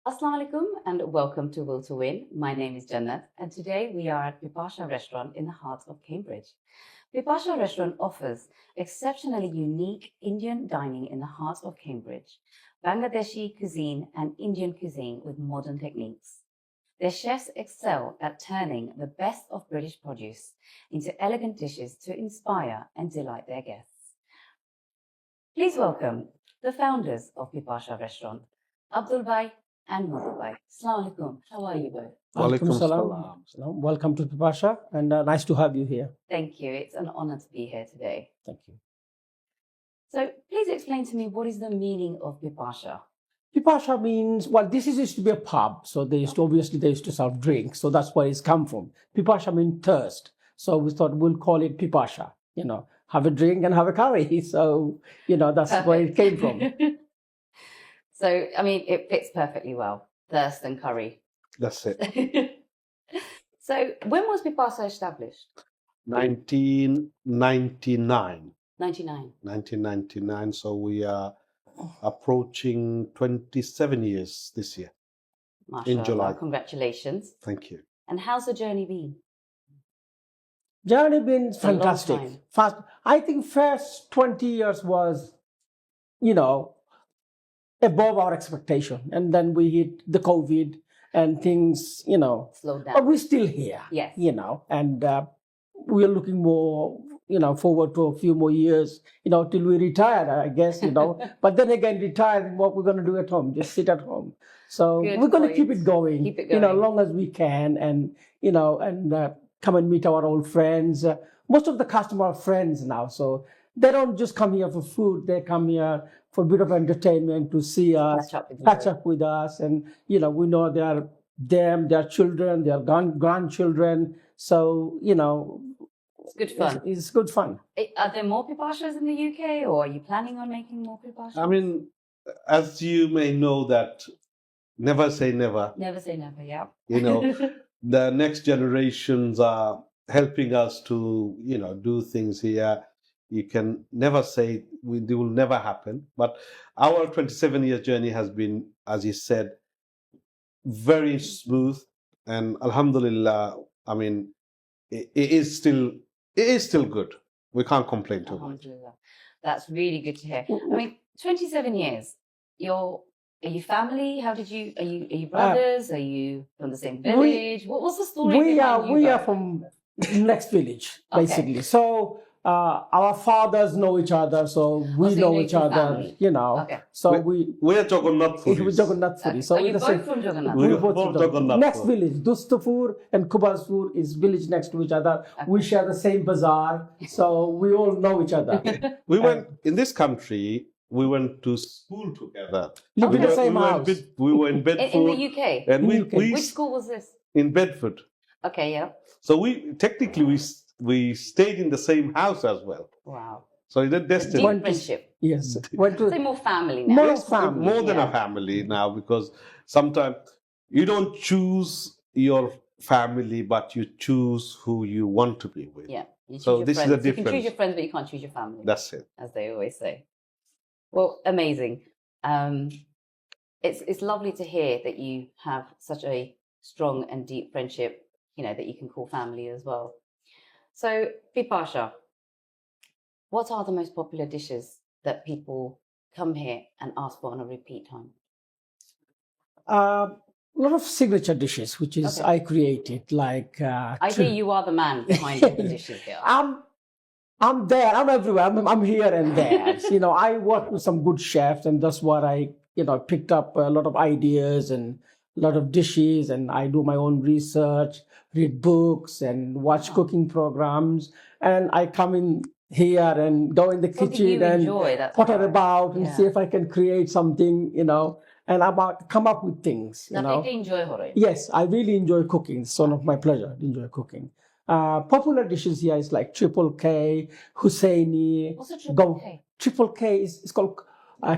Assalamu alaikum and welcome to Will to Win. My name is Jannat and today we are at Pipasha restaurant in the heart of Cambridge. Pipasha restaurant offers exceptionally unique Indian dining in the heart of Cambridge, Bangladeshi cuisine and Indian cuisine with modern techniques. Their chefs excel at turning the best of British produce into elegant dishes to inspire and delight their guests. Please welcome the founders of Pipasha restaurant, Abdul and Modu. Assalamu alaikum. How are you both? Walaikum salam. Welcome to Pipasha and nice to have you here. Thank you. It's an honor to be here today. Thank you. So please explain to me what is the meaning of Pipasha? Pipasha means, well, this used to be a pub. So they used to serve drinks. So that's where it's come from. Pipasha means thirst. So we thought we'll call it Pipasha, have a drink and have a curry. So, that's Perfect. where it came from. So, it fits perfectly well. Thirst and curry. That's it. So, when was Pipasha established? 1999. 1999. So we are approaching 27 years this year. Mashallah. July. Congratulations. Thank you. And how's the journey been? Journey been It's a long fantastic. time. I think first 20 years was, above our expectation. And then we hit the COVID and things, Slowed down. but we're still here. Yes. And we're looking more, forward to a few more years, till we retire, I guess, But then again, retire, what we're going to do at home, just sit at home. So Good we're going to keep point. it going, Keep it as going. long as we can, and come and meet our old friends. Most of the customers are friends now, so they don't just come here for food; they come here for a bit of entertainment to see us, catch up with us, and we know their children, their grandchildren. So It's good fun. It's good fun. Are there more Pipashas in the UK, or are you planning on making more Pipashas? I mean, as you may know that never say never. Never say never, yeah. The next generations are helping us to, do things here. You can never say it will never happen. But our 27-year journey has been, as you said, very smooth. And alhamdulillah, it is still good. We can't complain too much. Alhamdulillah. That's really good to hear. 27 years. Are you family? Are you brothers? Are you from the same village? What's the story behind you We are guys? from next village, Okay. basically. So our fathers know each other, so we so you know know each your other, family. Okay. So We are Jagannath we're Puris. Jagannath Puri. So Are you we're the both same. from Jagannath? We- We're We're both both from Jagannath next Puri. village, Dustapur and Kubalspur is village next to each other. Okay. We share the same bazaar, so we all know each other. We went in this country. We went to school together. Live in Okay. the same we were in house. we were in Bedford, In the UK? and In we, UK. we Which school was this? in Bedford. Okay, yeah. So we stayed in the same house as well. Wow. So it's a Deep destiny. One- friendship. Yes, went to Say more family now. More Yes, family, more than yeah. a family now, because sometimes you don't choose your family, but you choose who you want to be with. Yeah. You choose So your this is friends. the You can choose difference. your friends, but you can't choose your family, That's it. as they always say. Well, amazing. It's lovely to hear that you have such a strong and deep friendship, that you can call family as well. So, Pipasha, what are the most popular dishes that people come here and ask for on a repeat time? a lot of signature dishes, which is Okay. I created, like I see you are the man behind all the dishes here. I'm there. I'm everywhere. I'm here and there. I work with some good chefs, and that's what I picked up a lot of ideas and a lot of dishes, and I do my own research, read books, and watch cooking programs, and I come in here and go in the Something kitchen you and enjoy, that's potter right. about and Yeah. see if I can create something, and about come up with things. Definitely enjoy hore. Yes, I really enjoy cooking. It's one of my pleasure. Enjoy cooking. Popular dishes here is like Triple K, Husseini. What's a triple K? Triple K is called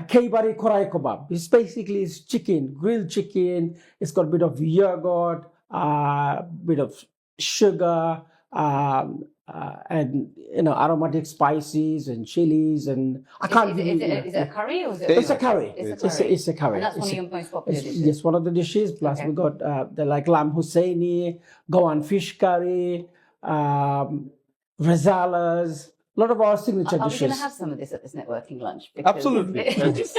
K-bari korai kebab. It's chicken, grilled chicken. It's got a bit of yogurt, bit of sugar, and aromatic spices and chilies, and I can't give you. Is it a curry or is it? It's a curry. It's a curry. It's a curry. And that's one of your most popular dishes. Yes, one of the dishes. Plus we got the like lamb husseini, Goan fish curry, razalas. A lot of our signature Are we dishes. going to have some of this at this networking lunch? Absolutely.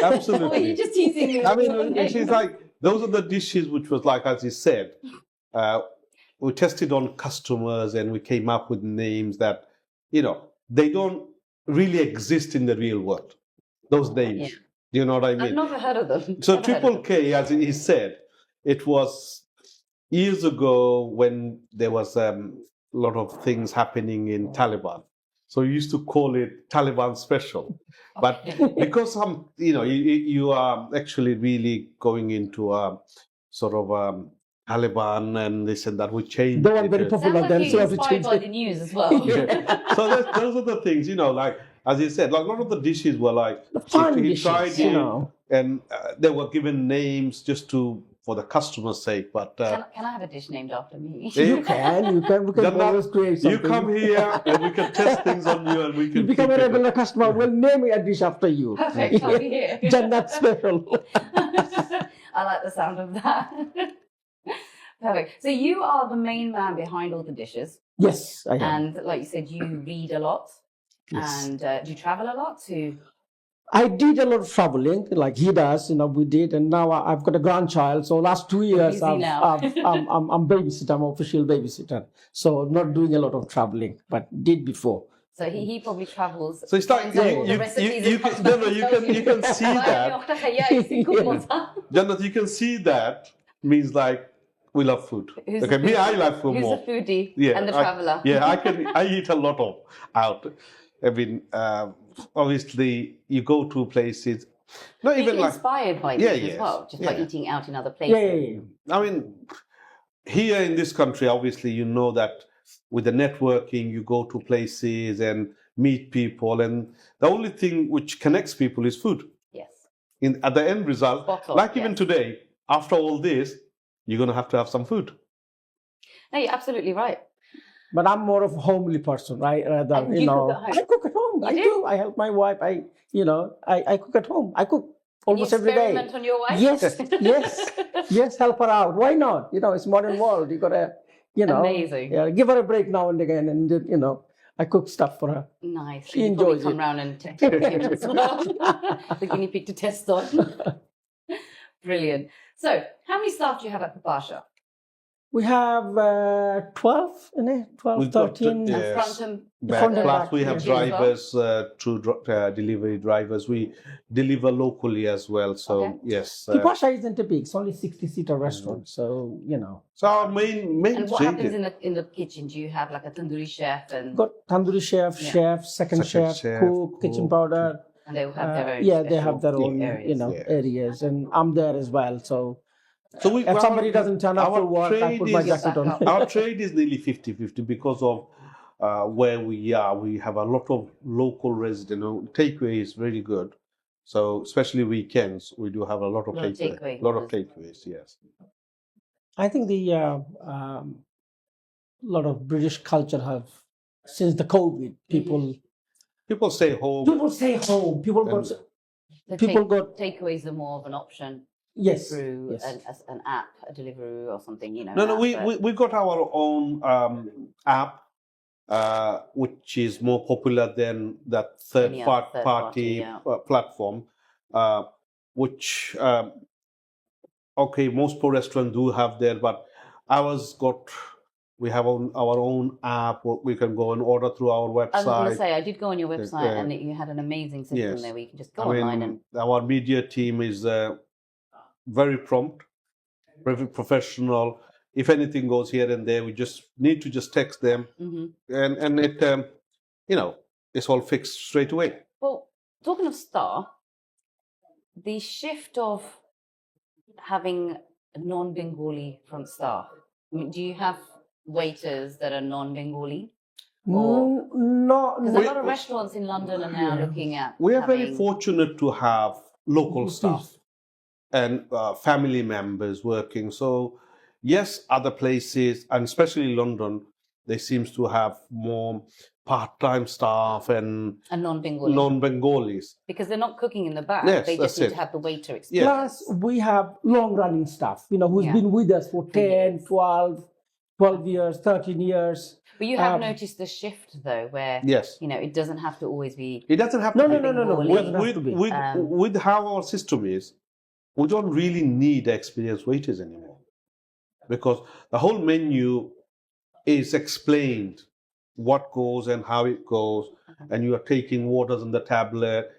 Absolutely. You're just teasing me. I mean, she's like, those are the dishes which was like, as you said, we tested on customers and we came up with names that, they don't really exist in the real world. Those names. Yeah. Do you know what I mean? I've never heard of them. So Triple K, as he said, it was years ago when there was a lot of things happening in Taliban. So we used to call it Taliban Special. But because you are actually really going into a sort of Taliban and this and that, we changed they weren't very popular Sounds then, like so you're we have to inspired change by it. the news as well. So those are the things, like, as you said, like a lot of the dishes were like, Fun he dishes, tried it, and they were given names just for the customer's sake. But Can I have a dish named after me? You can. We can Jannat, always create something. you come here and we can test things on you and we can You become keep a it. regular customer. We'll name a dish after you. Perfect. I'll be here. Jannat Special. I like the sound of that. Perfect. So you are the main man behind all the dishes, Yes, I am. and like you said, you read a lot, Yes. and do you travel a lot to? I did a lot of traveling, like he does. We did, and now I've got a grandchild. So last 2 years, busy I'm now. babysitter. I'm official babysitter. So not doing a lot of traveling, but did before. So he probably travels. So it's like finds out all the recipes and comes back and you can see that. Jannat, you can see that means like we love food. Who's Okay, the me, foodie? I like food Who's more. the foodie Yeah, and the traveler? I eat a lot of out. I mean, obviously, you go to places, not Being even like, inspired by Yeah, this yes, as well, just by yeah. eating out in other places. Yeah. I mean, here in this country, obviously, you know that with the networking, you go to places and meet people, and the only thing which connects people is food. Yes. At the end result, Spot on, like even yes. today, after all this, you're going to have some food. No, you're absolutely right. But I'm more of a homely person, right? Rather, And you cook at home? I cook at home. You I do? do. I help my wife. I cook at home. I cook almost you every day. experiment on your wife? Yes, help her out. Why not? It's modern world. You gotta, Amazing. give her a break now and again, and I cook stuff for her. Nice. She You probably enjoys come it. round and take care of him as well. The guinea pig to test on. Brilliant. So, how many staff do you have at Pipasha? We have 12 in it, 12, We've got, 13. yeah. Front and Front and Plus, back, we have yeah. drivers, delivery drivers. We deliver locally as well. So, Okay. yes. Pipasha isn't a big, it's only 60-seater restaurant. So, So, our main And what happens change in the kitchen? Do you have like a tandoori chef and got tandoori chef, Yeah. second chef, chef, cook, kitchen cook. powder. they will have their own? Yeah, they have their special own, areas. Yeah. areas, and I'm there as well. So, So if somebody doesn't turn up our for work, I trade put my is- jacket on. Our trade is nearly 50-50 because of where we are. We have a lot of local residents. Takeaway is very good. So, especially weekends, we do have a lot of Lot of takeaway. takeaway A lot of orders. takeaways, yes. I think the lot of British culture have, since the COVID, people People stay home. stay home. People got The people got takeaways are more of an option yes, through yes. an app, a Deliveroo or something. No, an app, we but- we got our own app, which is more popular than that Any other third party, yeah. platform, which okay, most pro restaurants do have there, but ours got. We have our own app. We can go and order through our website. I was going to say, I did go on your website Yeah. and you had an amazing system Yes. there where you can just go I online mean, and our media team is very prompt, very professional. If anything goes here and there, we just need to just text them, Mhm. and it, it's all fixed straight away. Well, talking of Star, the shift of having a non-Bengali front staff. I mean, do you have waiters that are non-Bengali? Or- No, Because no. a lot of restaurants in London are now looking at. We are very having- fortunate to have local Yes. staff and family members working. So, yes, other places, and especially London, They seems to have more part-time staff and non-Bengali. non-Bengalis. Because they're not cooking in the back. Yes, they just that's need it. to have the waiter Yeah. experience. Plus, we have long-running staff, who's Yeah. been with us for 10, 12 years, 13 years. But you have noticed the shift, though, where Yes. it doesn't have to always be. It doesn't have No. to be. It doesn't have to be. With how our system is, we don't really need experienced waiters anymore, because the whole menu is explained what goes and how it goes, and you are taking orders on the tablet,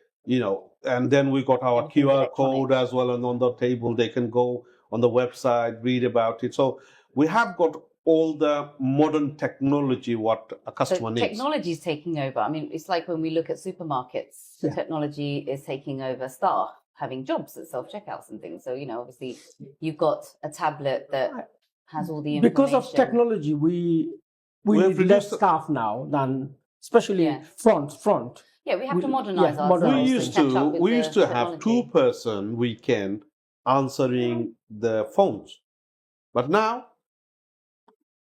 and then we got our QR code as well, and on the table they can go on the website, read about it. So we have got all the modern technology what a customer needs. Technology is taking over. I mean, it's like when we look at supermarkets, the technology is taking over staff having jobs at self-checkouts and things. So, obviously you've got a tablet that has all the information. Because of technology, we need less staff now than, especially front. Yeah, we have to modernize ourselves. We used to have 2 person weekend answering the phones. But now,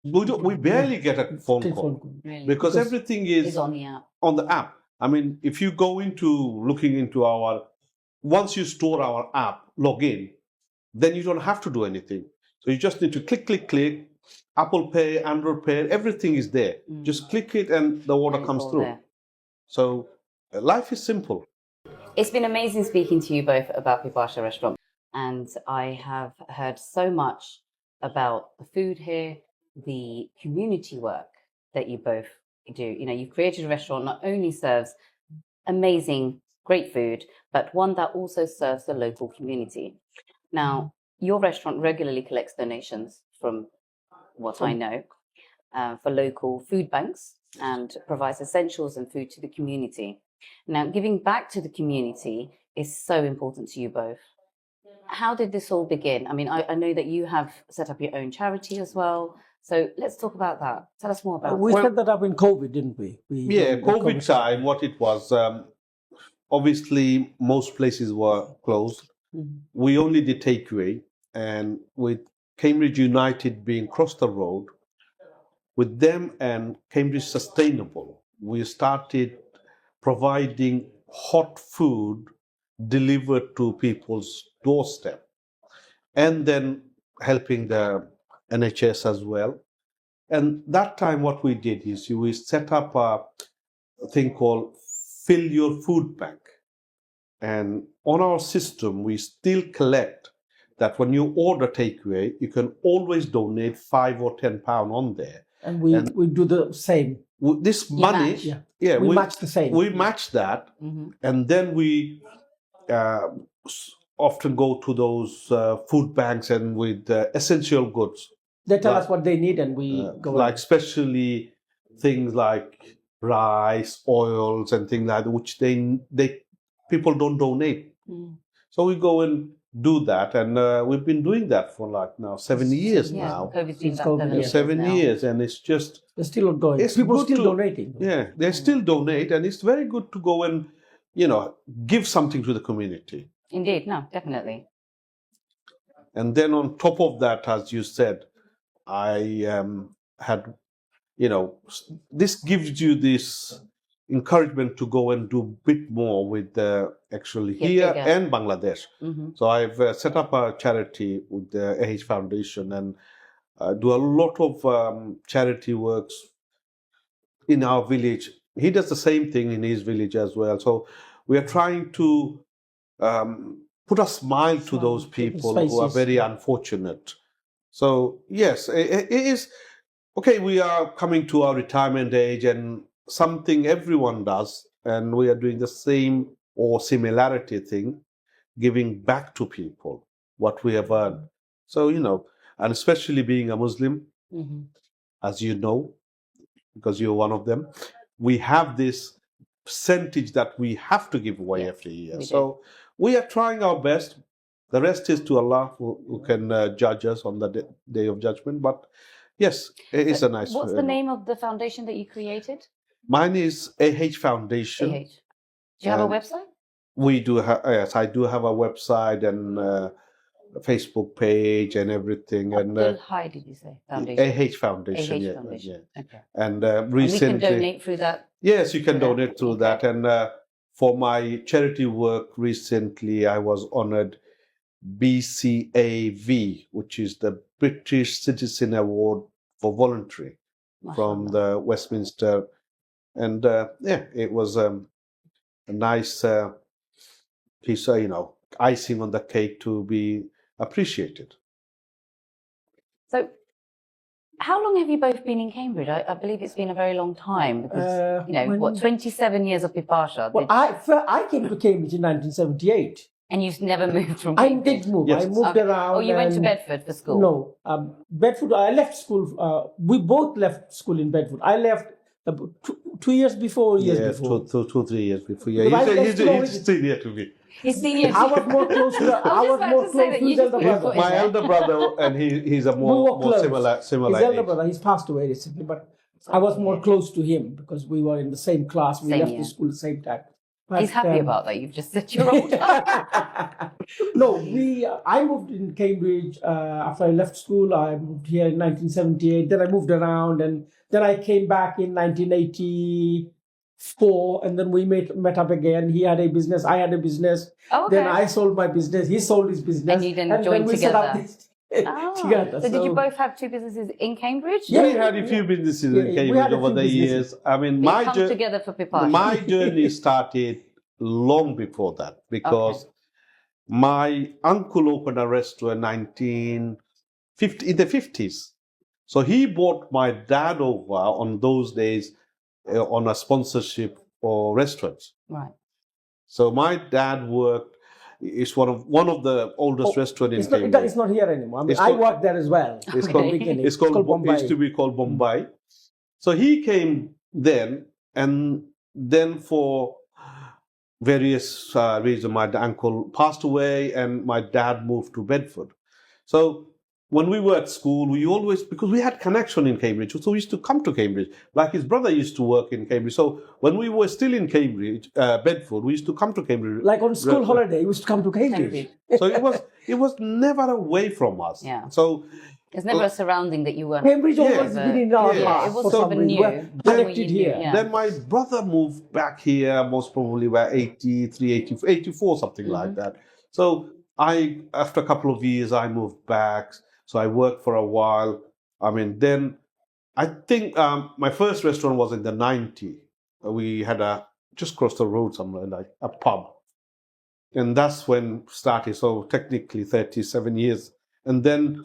we barely get a phone call. Really? Because everything is on the app. On the app. I mean, if you go looking into once you store our app, log in, then you don't have to do anything. So you just need to click, Apple Pay, Android Pay, everything is there. Just click it and the order comes through. There. So life is simple. It's been amazing speaking to you both about Pipasha Restaurant. And I have heard so much about the food here, the community work that you both do. You've created a restaurant that not only serves amazing, great food, but one that also serves the local community. Now, your restaurant regularly collects donations from what I know for local food banks and provides essentials and food to the community. Now, giving back to the community is so important to you both. How did this all begin? I mean, I know that you have set up your own charity as well. So let's talk about that. Tell us more about it. We set that up in COVID, didn't we? COVID time, what it was, obviously most places were closed. Mm-hmm. We only did takeaway, and with Cambridge United being across the road, with them and Cambridge Sustainable, we started providing hot food delivered to people's doorstep, and then helping the NHS as well. And that time what we did is we set up a thing called Fill Your Food Bank. And on our system, we still collect that when you order takeaway, you can always donate £5 or £10 on there. And we do the same. This money, we match the same. We match that, and then we often go to those food banks and with essential goods. They tell us what they need, and we go. Like especially things like rice, oils, and things like that, which people don't donate. So we go and do that, and we've been doing that for now 7 years now. COVID's 7 years, and it's just they're still ongoing. People still donating. Yeah, they still donate, and it's very good to go and give something to the community. Indeed, no, definitely. And then on top of that, as you said, I had, this gives you this encouragement to go and do a bit more with actually here and Bangladesh. Mm-hmm. So I've set up a charity with the AH Foundation and do a lot of charity works in our village. He does the same thing in his village as well. So we are trying to put a smile to those people who are very unfortunate. So yes, it is okay. We are coming to our retirement age, and something everyone does, and we are doing the same or similarity thing, giving back to people what we have earned. So and especially being a Muslim, as you know, because you're one of them, we have this percentage that we have to give away every year. So we are trying our best. The rest is to Allah, who can judge us on the day of judgment. But yes, it is a nice. What's the name of the foundation that you created? Mine is AH Foundation. Do you have a website? We do have. Yes, I do have a website, and Facebook page and everything. And Abdul, hi, did you say? Foundation. AH Foundation, AH yeah, Foundation. yeah. Okay. And And we recently, can donate through that. yes, you can Yeah. donate through Okay. that. And for my charity work recently, I was honored BCAV, which is the British Citizen Award for Voluntary from the Westminster. And yeah, it was a nice piece of, icing on the cake to be appreciated. So, how long have you both been in Cambridge? I believe it's been a very long time because, 27 years of Pipasha. Well, I came to Cambridge in 1978. And you've never moved from I Cambridge? did move. Yes. I moved around. Oh, you went to Bedford for school? No, Bedford. I left school. We both left school in Bedford. I left 2 years before. Yes, before. 2-3 years before. Yeah, But he's senior to me. He's senior. I was more close to. I was more close to his elder brother. My elder brother, and he's a more close. similar His elder age. brother, he's passed away recently, but I was more close to him because we were in the same class. We left the school at the same time. But, he's happy about that. You've just said you're older. No, I moved in Cambridge after I left school. I moved here in 1978. Then I moved around, and then I came back in 1984, and then we met up again. He had a business, I had a business. Oh, okay. Then I sold my business. He sold his business, and you then joined we together. set up this together. So did you both have two businesses in Cambridge? Yeah, we had a few businesses in Cambridge over the years. I mean, my together for Pipasha. My journey started long before that because my uncle opened a restaurant in the 50s. So he brought my dad over on those days on a sponsorship for restaurants. Right. So my dad worked. It's one of the oldest restaurants in Cambridge. It's not here anymore. I mean, I worked there as well. It's called Bombay. It used to be called Bombay. So he came then, and then for various reasons, my uncle passed away, and my dad moved to Bedford. So when we were at school, we always, because we had connection in Cambridge, so we used to come to Cambridge. Like his brother used to work in Cambridge. So when we were still in Cambridge, Bedford, we used to come to Cambridge. Like on school holiday, we used to come to Cambridge. So it was never away from us. Yeah. So there's never a surrounding that you weren't. Cambridge always been in our heart. It wasn't even new. We're connected here. Yeah. Then my brother moved back here, most probably about 83, 84, something like that. So after a couple of years, I moved back. So I worked for a while. I mean, then I think my first restaurant was in the 90s. We had just across the road somewhere, like a pub. And that's when started. So technically 37 years. And then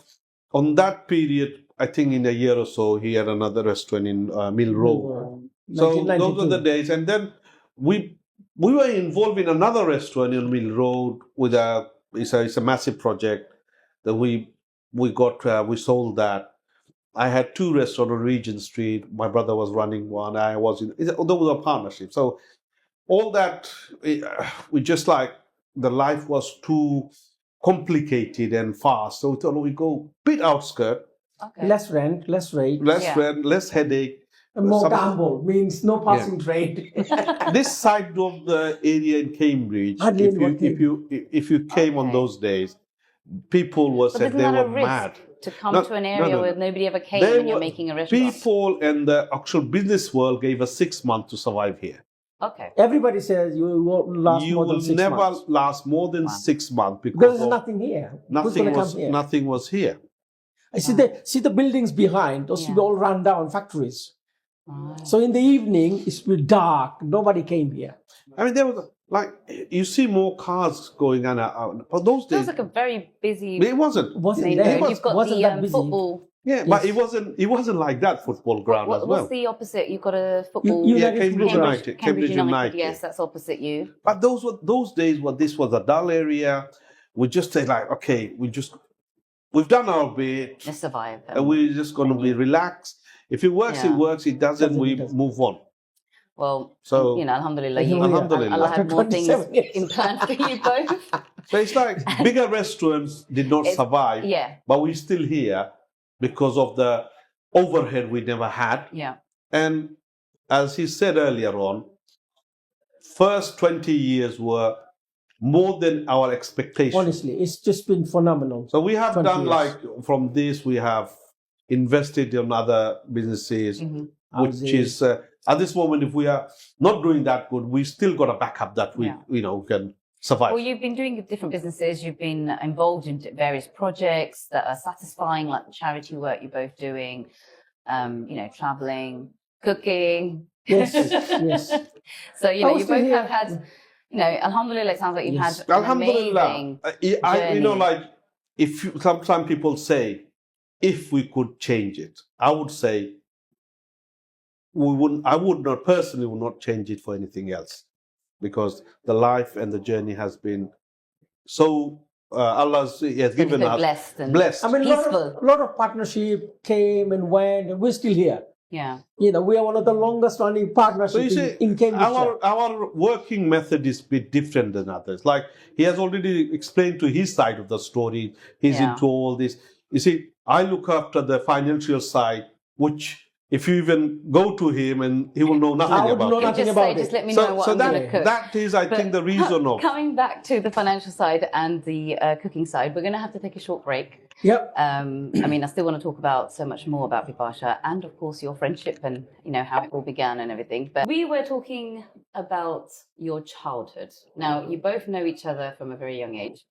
on that period, I think in a year or so, he had another restaurant in Mill Road. So those were the days. And then we were involved in another restaurant in Mill Road with it's a massive project that we sold that. I had two restaurants on Regent Street. My brother was running one. There was a partnership. So all that, we just like, the life was too complicated and fast. So we thought we go bit outskirt. Okay. Less rent, less rate. Rent, less headache. And more gamble means no passing trade. This side of the area in Cambridge, if you came on those days, people were said they were mad to come to an area where nobody ever came and you're making a restaurant. People in the actual business world gave us 6 months to survive here. Okay. Everybody says you won't last more than 6 months. You will never last more than 6 months because there's nothing here. Nothing was here. I see the buildings behind. Those will be all run down factories. So in the evening, it's dark. Nobody came here. I mean, there was you see more cars going on out. But those days, it was like a very busy. It wasn't. You've got the football. Yeah, but it wasn't like that football ground as well. What's the opposite? You've got a football. Cambridge United. Yes, that's opposite you. But those days when this was a dull area, we just say okay, we've done our bit. Let's survive. And we're just going to be relaxed. If it works, it works. It doesn't, we move on. Well, alhamdulillah, Allah had more things in plan for you both. So it's like bigger restaurants did not survive, but we're still here because of the overhead we never had. Yeah. And as he said earlier on, first 20 years were more than our expectation. Honestly, it's just been phenomenal. So we have 20 done years. like from this, we have invested in other businesses, which is at this moment, if we are not doing that good, we still got a backup that we can survive. Well, you've been doing different businesses. You've been involved in various projects that are satisfying, like the charity work you're both doing. Traveling, cooking. Yes, yes. So you both have had. Alhamdulillah, it sounds like you've had an amazing journey. If sometimes people say, if we could change it, I would say we wouldn't. I would not change it for anything else, because the life and the journey has been so. Allah has given us blessed. I mean, a lot of partnership came and went, and we're still here. Yeah. We are one of the longest running partnerships in Cambridge. Our working method is a bit different than others. Like, he has already explained to his side of the story. He's into all this. You see, I look after the financial side, which if you even go to him, and he will know nothing about it. Just let me know what I'm going to cook. That is, I think, the reason of... Coming back to the financial side and the cooking side, we're going to have to take a short break. Yep. I still want to talk about so much more about Pipasha and, of course, your friendship and, how it all began and everything. But we were talking about your childhood. Now, you both know each other from a very young age.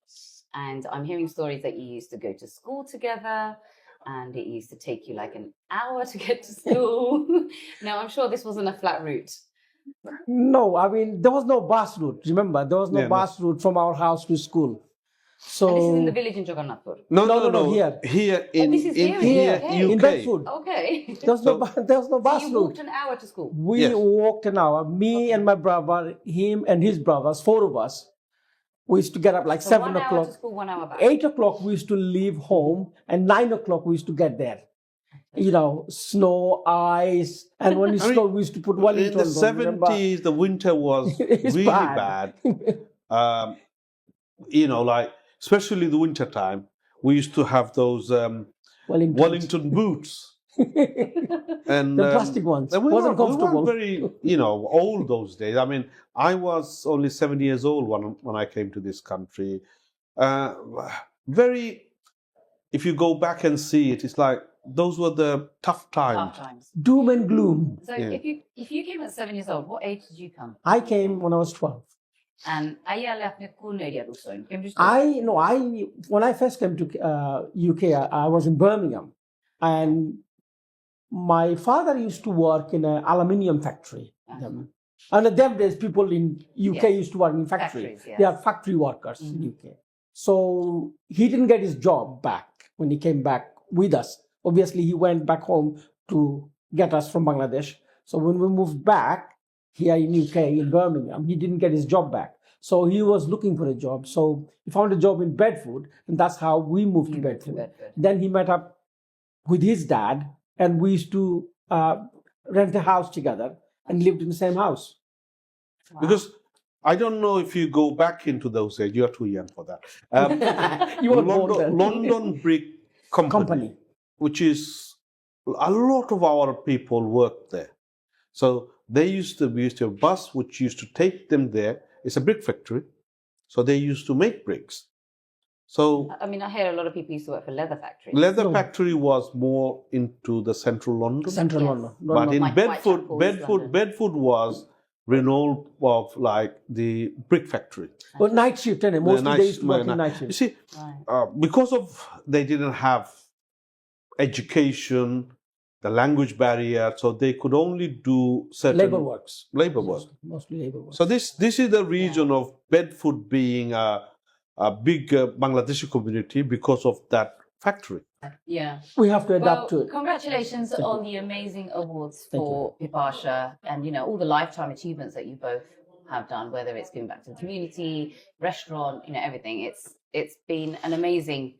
And I'm hearing stories that you used to go to school together, and it used to take you like an hour to get to school. Now, I'm sure this wasn't a flat route. No, there was no bus route. Remember, there was no bus route from our house to school. So and this is in the village in Jagannathpur? No, Here in in Bedford. Okay. There was no bus route. You walked an hour to school? We walked an hour. Me and my brother, him and his brothers, 4 of us. We used to get up like 7 o'clock. 1 hour to school, 1 hour back. 8 o'clock we used to leave home, and 9 o'clock we used to get there. Snow, ice, and when it snowed, we used to put Wellingtons on. In the 70s, the winter was really bad. Especially the winter time, we used to have those Wellington boots. And the plastic ones. We wasn't comfortable. We weren't very, old those days. I was only 7 years old when I came to this country. If you go back and see it, it's like those were the tough times. Doom and gloom. So if you came at 7 years old, what age did you come? I came when I was 12. And when I first came to UK, I was in Birmingham, and my father used to work in an aluminium factory. And at them days, people in UK used to work in factories. They are factory workers in UK. So he didn't get his job back when he came back with us. Obviously, he went back home to get us from Bangladesh. So when we moved back here in UK, in Birmingham, he didn't get his job back. So he was looking for a job. So he found a job in Bedford, and that's how we moved to Bedford. Then he met up with his dad, and we used to rent a house together and lived in the same house. Wow. Because I don't know if you go back into those days, you are too young for that. You were London Brick Company, which is a lot of our people worked there. So we used to have a bus which used to take them there. It's a brick factory, so they used to make bricks. So I hear a lot of people used to work for leather factories. Leather factory was more into the central London. London. But in Bedford was renowned of like the brick factory. But night shift, mostly they used to work in night shift. You see, because of they didn't have education, the language barrier, so they could only do certain labor work. Mostly labor work. So this is the reason of Bedford being a big Bangladeshi community because of that factory. Yeah. We have to adapt to it. Congratulations on the amazing awards for Pipasha and, all the lifetime achievements that you both have done, whether it's giving back to the community, restaurant, everything. It's been an amazing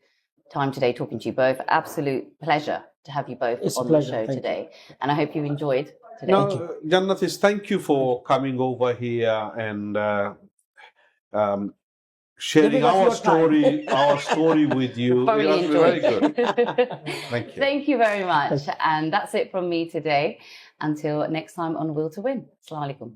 time today talking to you both. Absolute pleasure to have you both on the show today. And I hope you enjoyed today. No, Jannatis, thank you for coming over here and sharing our story with you. Thoroughly enjoyed. Very good. Thank you. Thank you very much. And that's it from me today. Until next time on Will to Win. Assalamu alaikum.